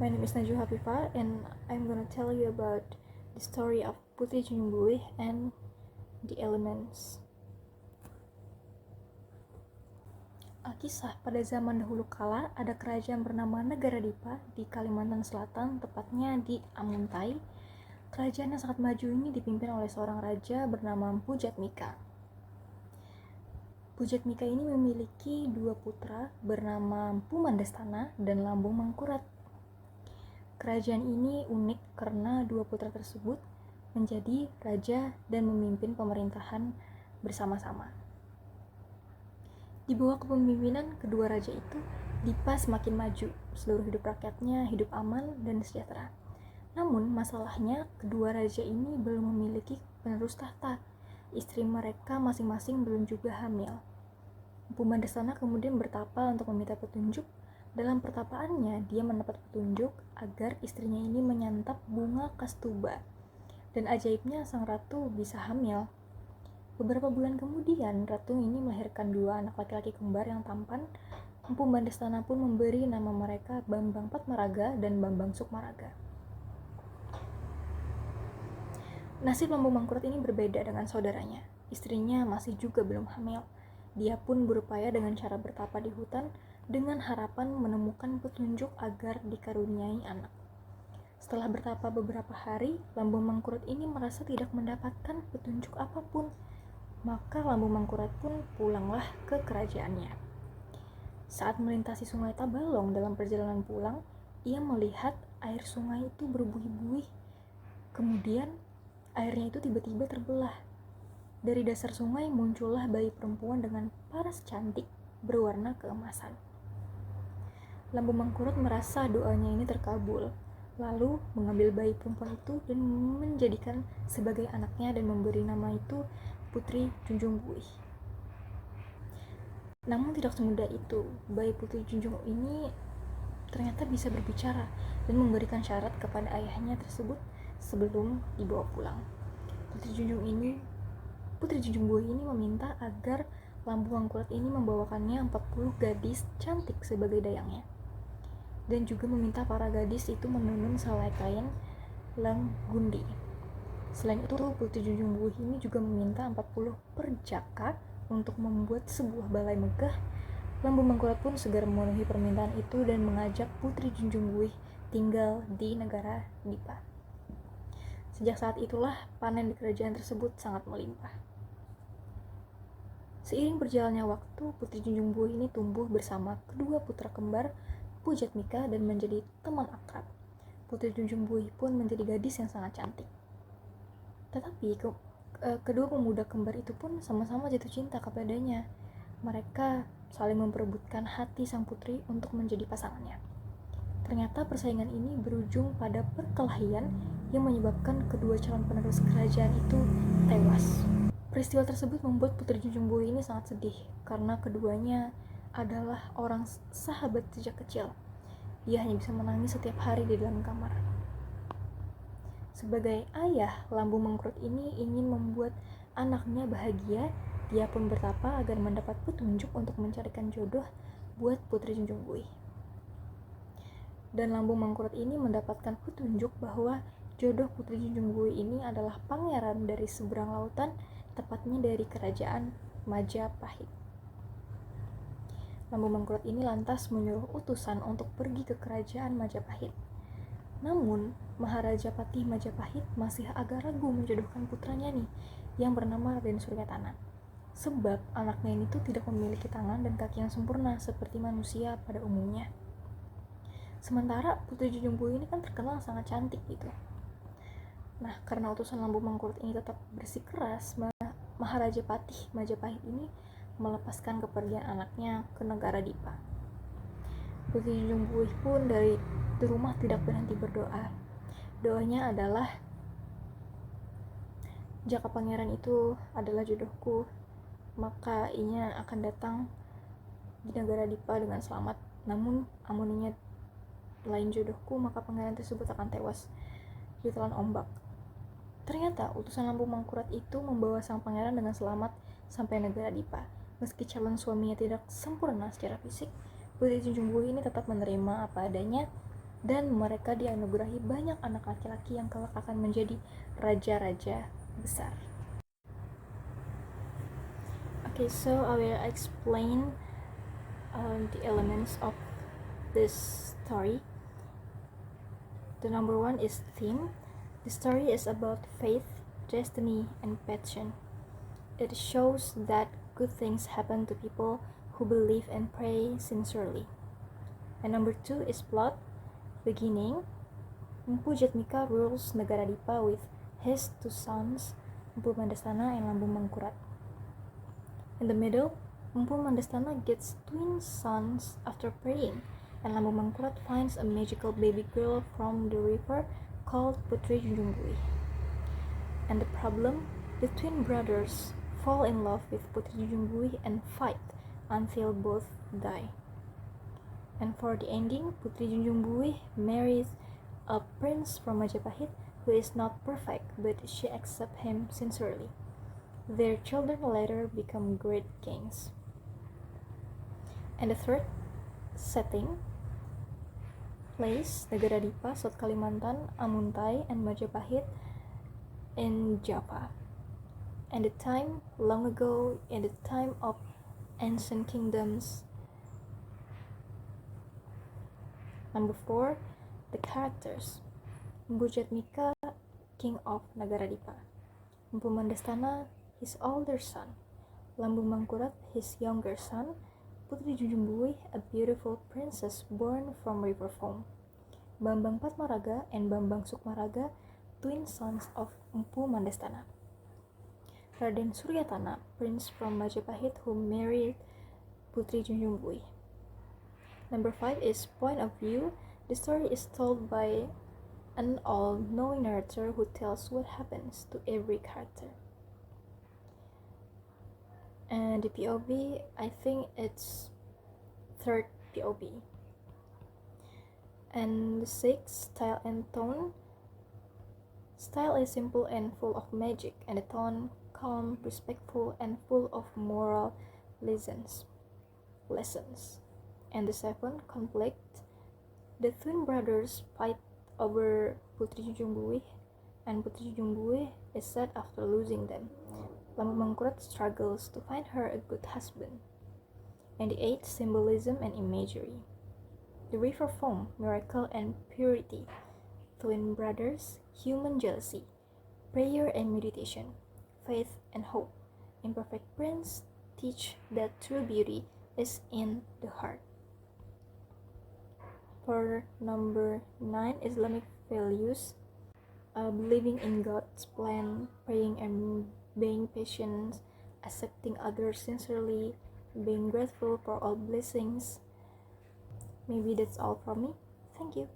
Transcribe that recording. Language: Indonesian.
My name is Najwa Hafifa and I'm gonna tell you about the story of Putri Junjung and the elements. Alkisah, pada zaman dahulu kala ada kerajaan bernama Negara Dipa di Kalimantan Selatan, tepatnya di Amuntai. Kerajaan yang sangat maju ini dipimpin oleh seorang raja bernama Mpu Jatmika. Mpu Jatmika ini memiliki dua putra bernama Mpu Mandastana dan Lambung Mangkurat. Kerajaan ini unik karena dua putra tersebut menjadi raja dan memimpin pemerintahan bersama-sama. Di bawah kepemimpinan kedua raja itu, Dipa semakin maju, seluruh hidup rakyatnya hidup aman dan sejahtera. Namun masalahnya kedua raja ini belum memiliki penerus tahta. Istri mereka masing-masing belum juga hamil. Mpu Mandastana kemudian bertapa untuk meminta petunjuk. Dalam pertapaannya, dia mendapat petunjuk agar istrinya ini menyantap bunga kastuba. Dan ajaibnya sang ratu bisa hamil. Beberapa bulan kemudian, ratu ini melahirkan dua anak laki-laki kembar yang tampan. Mpu Mandastana pun memberi nama mereka Bambang Patmaraga dan Bambang Sukmaraga. Nasib Lambung Mangkurat ini berbeda dengan saudaranya. Istrinya masih juga belum hamil. Dia pun berupaya dengan cara bertapa di hutan dengan harapan menemukan petunjuk agar dikaruniai anak. Setelah bertapa beberapa hari, Lambung Mangkurat ini merasa tidak mendapatkan petunjuk apapun. Maka Lambung Mangkurat pun pulanglah ke kerajaannya. Saat melintasi sungai Tabalong dalam perjalanan pulang, ia melihat air sungai itu berbuih-buih. Kemudian airnya itu tiba-tiba terbelah. Dari dasar sungai muncullah bayi perempuan dengan paras cantik berwarna keemasan. Lambung Mangkurat merasa doanya ini terkabul, lalu mengambil bayi perempuan itu dan menjadikan sebagai anaknya dan memberi nama itu Putri Junjung Buih. Namun tidak semudah itu, bayi Putri Junjung ini ternyata bisa berbicara dan memberikan syarat kepada ayahnya tersebut sebelum dibawa pulang. Putri Junjung Buih ini meminta agar Lambung Mangkurat ini membawakannya 40 gadis cantik sebagai dayangnya. Dan juga meminta para gadis itu menenun selai kain Langgundi. Selain itu, Putri Junjung Buih ini juga meminta 40 perjaka untuk membuat sebuah balai megah. Lambung Mangkurat pun segera memenuhi permintaan itu dan mengajak Putri Junjung Buih tinggal di negara Dipa. Sejak saat itulah panen di kerajaan tersebut sangat melimpah. Seiring berjalannya waktu, Putri Junjung Buih ini tumbuh bersama kedua putra kembar Mpu Jatmika dan menjadi teman akrab. Putri Junjung Buih pun menjadi gadis yang sangat cantik. Tetapi kedua pemuda kembar itu pun sama-sama jatuh cinta kepadanya. Mereka saling memperebutkan hati sang putri untuk menjadi pasangannya. Ternyata persaingan ini berujung pada perkelahian yang menyebabkan kedua calon penerus kerajaan itu tewas. Peristiwa tersebut membuat Putri Junjung Buih ini sangat sedih karena keduanya adalah orang sahabat sejak kecil. Dia hanya bisa menangis setiap hari di dalam kamar. Sebagai ayah, Lambung Mangkurat ini ingin membuat anaknya bahagia. Dia pun bertapa agar mendapat petunjuk untuk mencarikan jodoh buat Putri Junjung Buih. Dan Lambung Mangkurat ini mendapatkan petunjuk bahwa jodoh Putri Junjung Buih ini adalah pangeran dari seberang lautan, tepatnya dari kerajaan Majapahit. Lambung Mangkurat ini lantas menyuruh utusan untuk pergi ke kerajaan Majapahit. Namun, Maharaja Patih Majapahit masih agak ragu menjodohkan putranya nih, yang bernama Raden Suryatana. Sebab anaknya ini tuh tidak memiliki tangan dan kaki yang sempurna seperti manusia pada umumnya. Sementara Putri Junjung Buih ini kan terkenal sangat cantik gitu. Nah, karena utusan Lambung Mangkurat ini tetap bersikeras, Maharaja Patih Majapahit ini melepaskan kepergian anaknya ke negara Dipa. Putri Junjung Buih pun dari rumah tidak berhenti berdoa. Doanya adalah, jika pangeran itu adalah jodohku, maka ia akan datang di negara Dipa dengan selamat. Namun amuninya lain jodohku, maka pangeran tersebut akan tewas ditelan ombak. Ternyata utusan Lambung Mangkurat itu membawa sang pangeran dengan selamat sampai negara Dipa. Meski calon suaminya tidak sempurna secara fisik, Putri Junjung Buih ini tetap menerima apa adanya dan mereka dianugerahi banyak anak laki-laki yang kelak akan menjadi raja-raja besar. Okay, so I will explain the elements of this story. The number one is theme. The story is about faith, destiny, and passion. It shows that good things happen to people who believe and pray sincerely. And number two is plot. Beginning, Empu Jatmika rules Negara Dipa with his two sons, Empu Mandastana and Lambung Mangkurat. In the middle, Empu Mandastana gets twin sons after praying, and Lambung Mangkurat finds a magical baby girl from the river called Putri Junjungbui. And the problem, the twin brothers fall in love with Putri Junjungbui and fight until both die. And for the ending, Putri Junjungbui marries a prince from Majapahit who is not perfect, but she accepts him sincerely. Their children later become great kings. And the third setting, place Negara Dipa, South Kalimantan, Amuntai, and Majapahit in Java. And the time long ago, in the time of ancient kingdoms. Number four, the characters. Empu Jatmika, king of Negara Dipa. Empu Mandastana, his older son. Lambung Mangkurat, his younger son. Putri Junjungbui, a beautiful princess born from river foam. Bambang Patmaraga and Bambang Sukmaraga, twin sons of Empu Mandastana. Raden Suryatana, prince from Majapahit who married Putri Junjungbui. Number five is point of view. The story is told by an all-knowing narrator who tells what happens to every character. And the POV, I think it's third POV. And the sixth, style and tone. Style is simple and full of magic, and the tone calm, respectful, and full of moral lessons. And the seventh, conflict. The twin brothers fight over Putri Junjungbui, and Putri Junjungbui is sad after losing them. Lambung Mangkurat struggles to find her a good husband. And the eighth, symbolism and imagery. The river foam, miracle and purity. Twin brothers, human jealousy. Prayer and meditation. Faith and hope. Imperfect prince teach that true beauty is in the heart. For number 9, Islamic values. Believing in God's plan, praying and being patient, accepting others sincerely, being grateful for all blessings. Maybe that's all from me. Thank you.